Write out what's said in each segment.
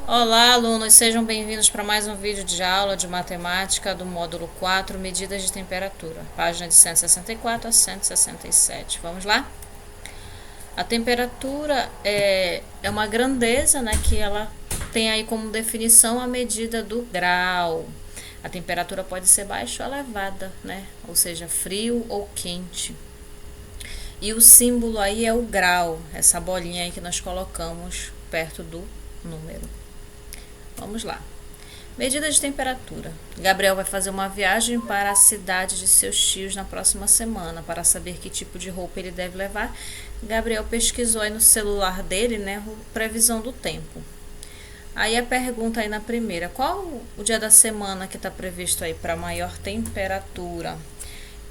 Olá, alunos, sejam bem-vindos para mais um vídeo de aula de matemática do módulo 4, medidas de temperatura, página de 164 a 167. Vamos lá? A temperatura é uma grandeza, né, que ela tem aí como definição a medida do grau. A temperatura pode ser baixa ou elevada, né, ou seja, frio ou quente. E o símbolo aí é o grau, essa bolinha aí que nós colocamos perto do número. Vamos lá. Medida de temperatura. Gabriel vai fazer uma viagem para a cidade de seus tios na próxima semana. Para saber que tipo de roupa ele deve levar, Gabriel pesquisou aí no celular dele, né, previsão do tempo. Aí a pergunta aí na primeira, qual o dia da semana que está previsto aí para maior temperatura?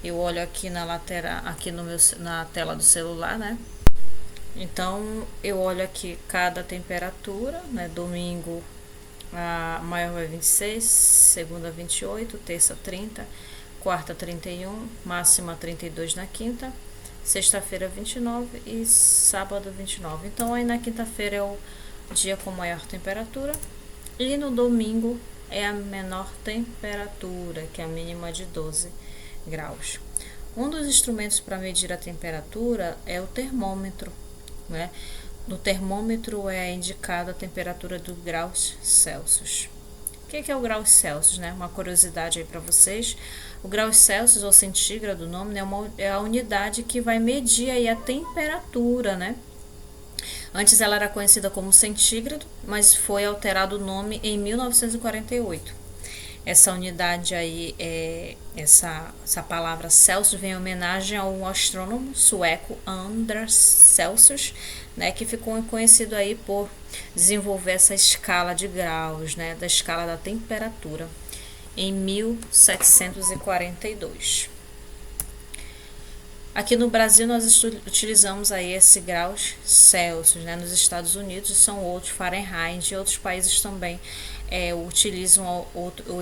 Eu olho aqui na lateral, aqui na tela do celular, né? Então eu olho aqui cada temperatura, né? Domingo a maior vai 26, segunda 28, terça 30, quarta 31, máxima 32 na quinta, sexta-feira 29 e sábado 29. Então aí na quinta-feira é o dia com maior temperatura e no domingo é a menor temperatura, que é a mínima de 12 graus. Um dos instrumentos para medir a temperatura é o termômetro, né? No termômetro é indicada a temperatura do graus Celsius. O que é o grau Celsius, né? Uma curiosidade aí para vocês. O grau Celsius ou centígrado, o nome, né? É a unidade que vai medir aí a temperatura, né? Antes ela era conhecida como centígrado, mas foi alterado o nome em 1948. Essa unidade aí, essa palavra Celsius vem em homenagem ao astrônomo sueco Anders Celsius, né, que ficou conhecido aí por desenvolver essa escala de graus, né, da escala da temperatura, em 1742. Aqui no Brasil nós utilizamos aí esse graus Celsius, né? Nos Estados Unidos são outros Fahrenheit, e outros países também utilizam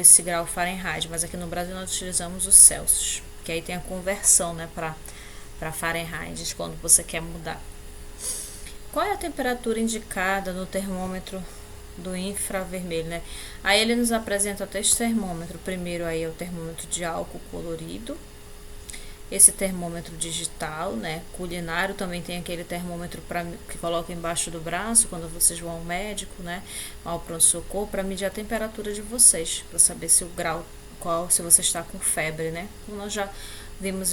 esse grau Fahrenheit, mas aqui no Brasil nós utilizamos o Celsius, que aí tem a conversão, né, para Fahrenheit quando você quer mudar. Qual é a temperatura indicada no termômetro do infravermelho, né? Aí ele nos apresenta três termômetros. Primeiro aí é o termômetro de álcool colorido, esse termômetro digital, né? Culinário também tem aquele termômetro que coloca embaixo do braço quando vocês vão ao médico, né? Ao pronto-socorro, para medir a temperatura de vocês, para saber se o grau, se você está com febre, né? Como nós já vimos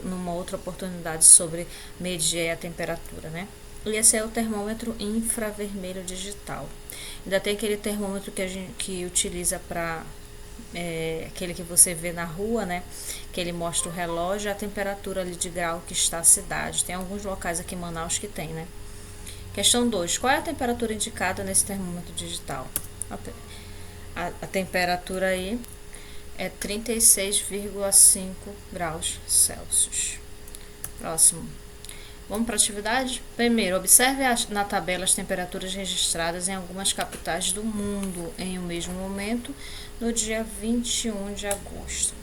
numa outra oportunidade sobre medir a temperatura, né? E esse é o termômetro infravermelho digital. Ainda tem aquele termômetro que utiliza para aquele que você vê na rua, né? Que ele mostra o relógio e a temperatura ali de grau que está a cidade. Tem alguns locais aqui em Manaus que tem, né? Questão 2. Qual é a temperatura indicada nesse termômetro digital? A temperatura aí é 36,5 graus Celsius. Próximo. Vamos para a atividade? Primeiro, observe na tabela as temperaturas registradas em algumas capitais do mundo em um mesmo momento, no dia 21 de agosto.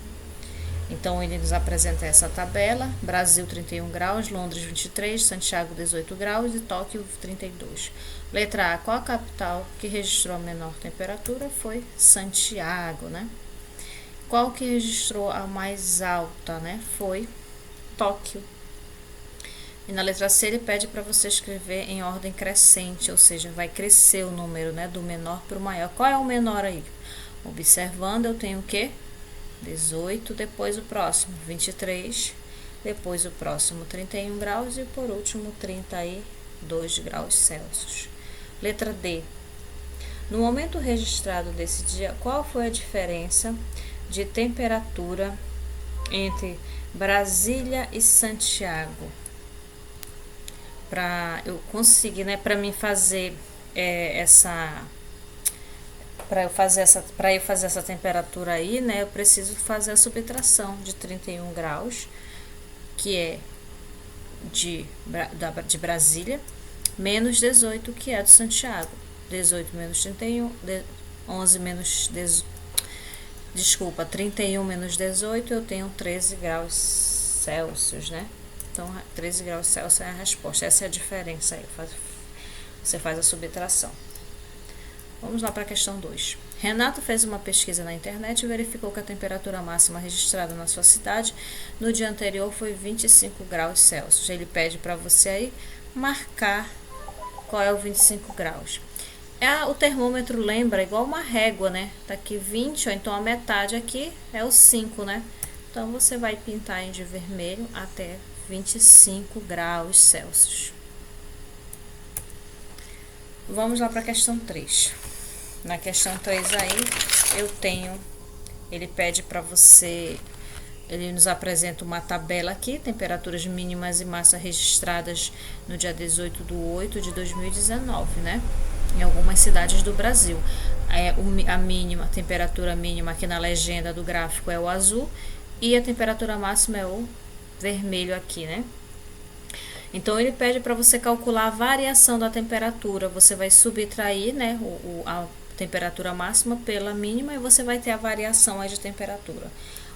Então, ele nos apresenta essa tabela: Brasil 31 graus, Londres 23, Santiago 18 graus e Tóquio 32. Letra A, qual a capital que registrou a menor temperatura? Foi Santiago, né? Qual que registrou a mais alta, né? Foi Tóquio. E na letra C ele pede para você escrever em ordem crescente, ou seja, vai crescer o número, né, do menor para o maior. Qual é o menor aí? Observando, eu tenho o quê? 18, depois o próximo 23, depois o próximo 31 graus e por último 32 graus Celsius. Letra D. No momento registrado desse dia, qual foi a diferença de temperatura entre Brasília e Santiago? Para eu conseguir, né, para mim fazer para eu fazer essa temperatura aí, né, eu preciso fazer a subtração de 31 graus, que é de Brasília, menos 18, que é de Santiago. 18 menos 31, 11 menos 18, desculpa, 31 menos 18, eu tenho 13 graus Celsius, né? Então, 13 graus Celsius é a resposta. Essa é a diferença aí. Você faz a subtração. Vamos lá para a questão 2. Renato fez uma pesquisa na internet e verificou que a temperatura máxima registrada na sua cidade no dia anterior foi 25 graus Celsius. Ele pede para você aí marcar qual é o 25 graus. O termômetro lembra igual uma régua, né? Tá aqui 20, ou então a metade aqui é o 5, né? Então, você vai pintar de vermelho até 25 graus Celsius. Vamos lá para a questão 3. Na questão 3 aí, ele pede para você, ele nos apresenta uma tabela aqui, temperaturas mínimas e massa registradas no dia 18/8 de 2019, né? Em algumas cidades do Brasil. A temperatura mínima aqui na legenda do gráfico é o azul e a temperatura máxima é o vermelho aqui, né? Então, ele pede para você calcular a variação da temperatura. Você vai subtrair, né, a temperatura máxima pela mínima e você vai ter a variação aí de temperatura.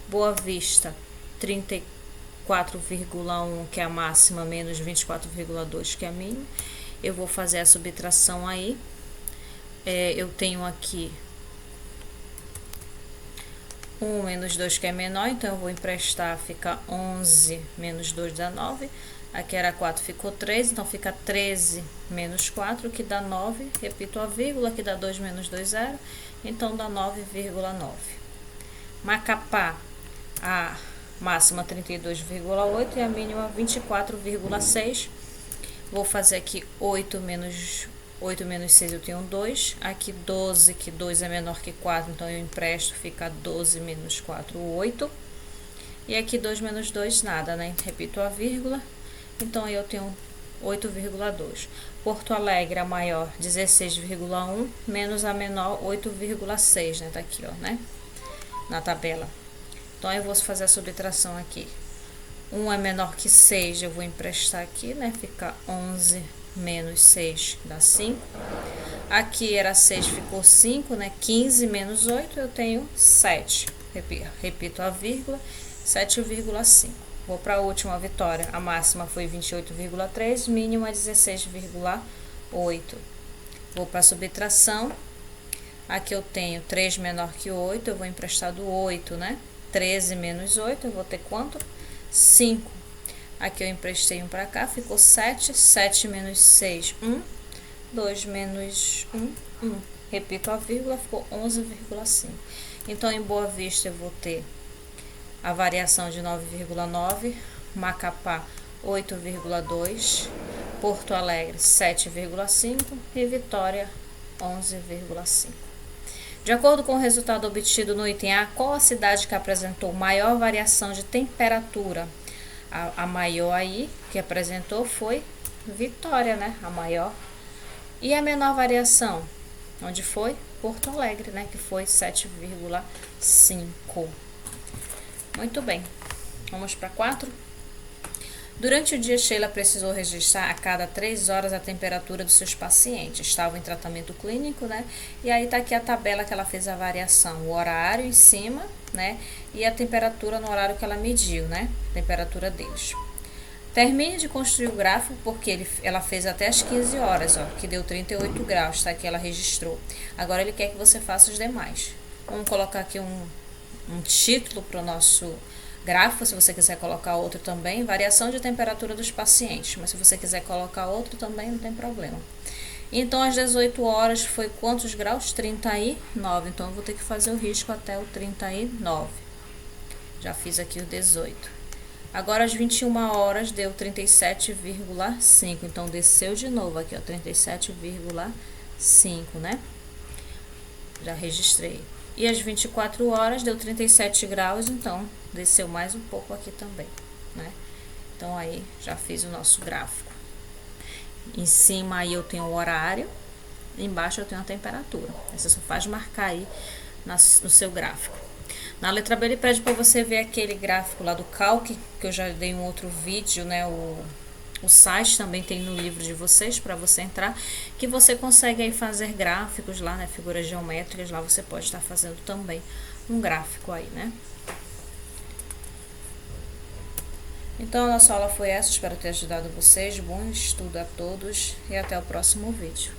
Boa Vista, 34,1, que é a máxima, menos 24,2, que é a mínima. Eu vou fazer a subtração aí. Eu tenho aqui 1 menos 2, que é menor, então eu vou emprestar, fica 11 menos 2 dá 9. Aqui era 4, ficou 3, então fica 13 menos 4, que dá 9. Repito a vírgula, que dá 2 menos 2, 0. Então, dá 9,9. Macapá, a máxima 32,8 e a mínima 24,6. Vou fazer aqui 8 menos 6, eu tenho 2. Aqui 12, que 2 é menor que 4, então eu empresto, fica 12 menos 4, 8. E aqui 2 menos 2, nada, né? Repito a vírgula. Então, eu tenho 8,2. Porto Alegre, a maior, 16,1, menos a menor, 8,6, né? Tá aqui, ó, né? Na tabela. Então, eu vou fazer a subtração aqui. 1 é menor que 6, eu vou emprestar aqui, né? Fica 11 menos 6, dá 5. Aqui era 6, ficou 5, né? 15 menos 8, eu tenho 7. Repito a vírgula, 7,5. Vou para a última, Vitória. A máxima foi 28,3, mínima 16,8. Vou para a subtração. Aqui eu tenho 3 menor que 8, eu vou emprestar do 8, né? 13 menos 8, eu vou ter quanto? 5. Aqui eu emprestei 1 para cá, ficou 7. 7 menos 6, 1. 2 menos 1, 1. Repito a vírgula, ficou 11,5. Então, em Boa Vista, eu vou ter a variação de 9,9, Macapá 8,2, Porto Alegre 7,5 e Vitória 11,5. De acordo com o resultado obtido no item A, qual a cidade que apresentou maior variação de temperatura? A maior aí que apresentou foi Vitória, né? A maior. E a menor variação? Onde foi? Porto Alegre, né? Que foi 7,5. Muito bem, vamos para 4. Durante o dia, Sheila precisou registrar a cada 3 horas a temperatura dos seus pacientes. Estavam em tratamento clínico, né? E aí tá aqui a tabela que ela fez a variação, o horário em cima, né? E a temperatura no horário que ela mediu, né? Temperatura deles. Termine de construir o gráfico, porque ela fez até as 15 horas, ó, que deu 38 graus, tá? Que ela registrou. Agora ele quer que você faça os demais. Vamos colocar aqui um título para o nosso gráfico, se você quiser colocar outro também, variação de temperatura dos pacientes, mas se você quiser colocar outro também não tem problema. Então, às 18 horas foi quantos graus? 39, então eu vou ter que fazer o risco até o 39. Já fiz aqui o 18. Agora, às 21 horas deu 37,5, então desceu de novo aqui, ó, 37,5, né? Já registrei. E às 24 horas deu 37 graus, então desceu mais um pouco aqui também, né? Então, aí já fiz o nosso gráfico. Em cima aí eu tenho o horário, embaixo eu tenho a temperatura. Você só faz marcar aí no seu gráfico. Na letra B ele pede para você ver aquele gráfico lá do Calc, que eu já dei um outro vídeo, né? O site também tem no livro de vocês para você entrar, que você consegue aí fazer gráficos lá, né? Figuras geométricas, lá você pode estar fazendo também um gráfico aí, né? Então, a nossa aula foi essa, espero ter ajudado vocês. Bom estudo a todos e até o próximo vídeo.